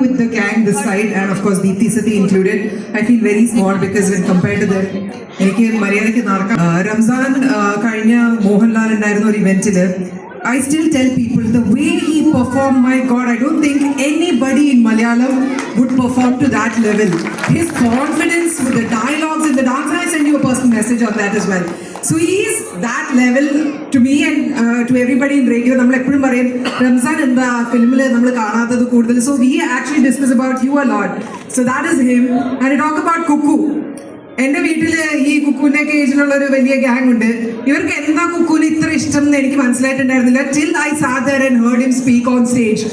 with the gang this side, and of course Deepthi Sati included. I feel very small because when compared to them, എനിക്ക് മര്യാദയ്ക്ക് നടക്കാം. റംസാൻ കഴിഞ്ഞ മോഹൻലാൽ ഉണ്ടായിരുന്ന ഒരു ഇവന്റില് I still tell people the way he performed, my God, I don't think anybody in Malayalam would perform to that level. His confidence with the dialogues in the dance, and I send you a personal message on that as well. So he is that level to me and to everybody in radio. നമ്മൾ എപ്പോഴും പറയും റംസാൻ എന്താ ഫിലിമിൽ നമ്മൾ കാണാത്തത് കൂടുതൽ. So we actually discuss about you a lot. So that is him. And I talk about Kuku. എന്റെ വീട്ടില് ഈ കുക്കുവിന്റെ ഒക്കെ ഏജിലുള്ള ഒരു വലിയ ഗ്യാങ് ഉണ്ട്. ഇവർക്ക് എന്താ കുക്കുവിന് ഇത്ര ഇഷ്ടം എന്ന് എനിക്ക് മനസ്സിലായിട്ടുണ്ടായിരുന്നില്ല till I sat there and heard him speak on stage.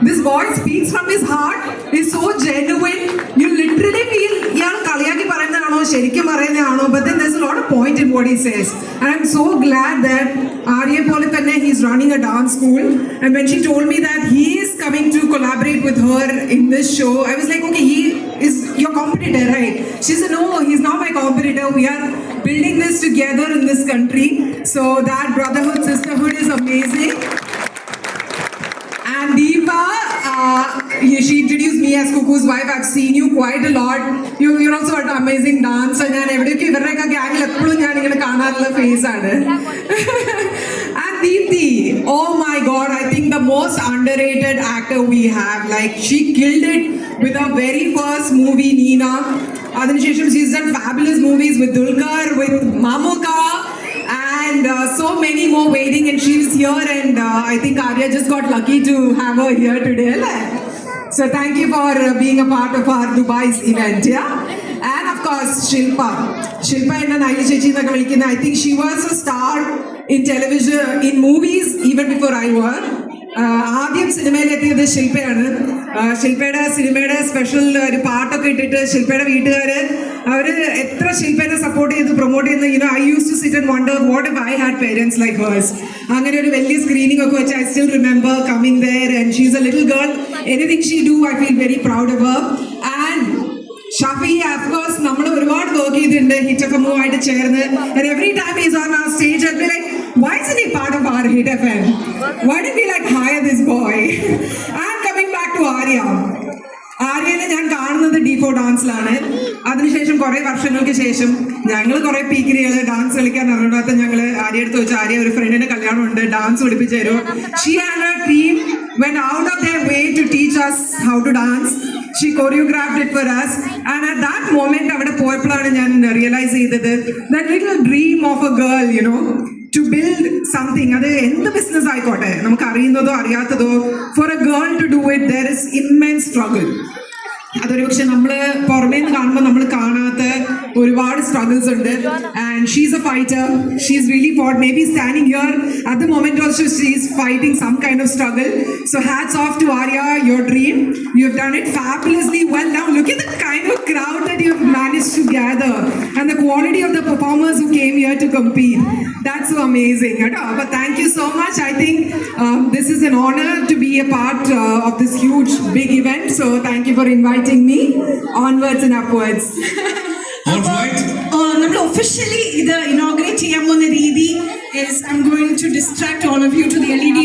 This boy speaks from his heart. He's so genuine. You literally feel ഇയാൾ കളിയാക്കി പറയുന്നതാണോ ശരിക്കും പറയുന്നതാണോ, but then there's a lot of point in what he says. And I'm so glad that Arya പോലെ തന്നെ he's running a dance school. And when she told me that he is coming to collaborate with her in this show, I was like, okay, he is your competitor, right? She said, no, he's not my competitor. We are building this together in this country. So that brotherhood, sisterhood is amazing. And Deepa, she introduced me as Kuku's wife. I've seen you quite a lot. You're also an amazing dancer. ഞാൻ എവിടെയൊക്കെ ഇവരുടെയൊക്കെ ഗ്യാങ്ങിൽ എപ്പോഴും ഞാൻ ഇങ്ങനെ കാണാറുള്ള face ആണ്. And Deepthi, oh my God, I think the most underrated actor we have. Like she killed it with her very first movie, Neena. Adinishesham, she's done fabulous movies with Dulquer, with Mamuka. And so many more waiting, and she's here, and I think Arya just got lucky to have her here today. So thank you for being a part of our Dubai's event, yeah? And of course, Shilpa and Naili Chechi, I think she was a star in television, in movies, even before I was. ആദ്യം സിനിമയിലെത്തിയത് ശില്പയാണ്. ശില്പയുടെ സിനിമയുടെ special ഒരു പാട്ടൊക്കെ ഇട്ടിട്ട് ശില്പയുടെ വീട്ടുകാർ അവർ എത്ര ശില്പേനെ support ചെയ്ത് പ്രൊമോട്ട് ചെയ്യുന്ന I use to sit and wonder what if I had parents like hers. അങ്ങനെ ഒരു വലിയ സ്ക്രീനിങ് ഒക്കെ വെച്ച് I still remember coming there and she is a little girl. Anything she do I feel very proud of her. And Shafi, of course, നമ്മൾ ഒരുപാട് work ചെയ്തിട്ടുണ്ട് hit F എമ്മും ആയിട്ട് ചേർന്ന്. And every time he's on our stage, I'll be like, why isn't he part of our Hit FM? Why did we like hire this boy? And coming back to Arya. ആര്യനെ ഞാൻ കാണുന്നത് D4 ഡാൻസിലാണ്. അതിനുശേഷം കുറെ വർഷങ്ങൾക്ക് ശേഷം ഞങ്ങൾ കുറെ പീക്കിരികൾ dance കളിക്കാൻ അറിയാത്ത ഞങ്ങൾ ആര്യ അടുത്ത് ചോദിച്ചു, ആര്യ ഒരു ഫ്രണ്ടിന്റെ കല്യാണം ഉണ്ട്, ഡാൻസ് പഠിപ്പിച്ചു തരുമോ? She and her team went out of their way to teach us how to dance. She choreographed it for us. And at that moment അവിടെ പോയപ്പോഴാണ് ഞാൻ റിയലൈസ് ചെയ്തത് that little dream of a girl, you know, to build something, അത് എന്ത് business ആയിക്കോട്ടെ, നമുക്ക് അറിയുന്നതോ അറിയാത്തതോ, for a girl to do it there is immense struggle. അതൊരു പക്ഷെ നമ്മൾ പുറമേ നിന്ന് കാണുമ്പോൾ നമ്മൾ കാണാത്ത ഒരുപാട് സ്ട്രഗിൾസ് ഉണ്ട്. And she's a fighter. She's really fought. May be standing here at the moment also she's fighting some kind of struggle. So hats off to Arya, your dream. You have done it fabulously well. Now look at the kind of crowd that you have managed to gather and the quality of the performers who came here to compete. That's so amazing. But thank you so much. I think this is an honor to be a part of this huge big event. So thank you for inviting me. Onwards and upwards. All right. നമ്മൾ officially ഇത് inaugurate ചെയ്യാൻ പോകുന്ന രീതി is I'm going to distract all of you to the LED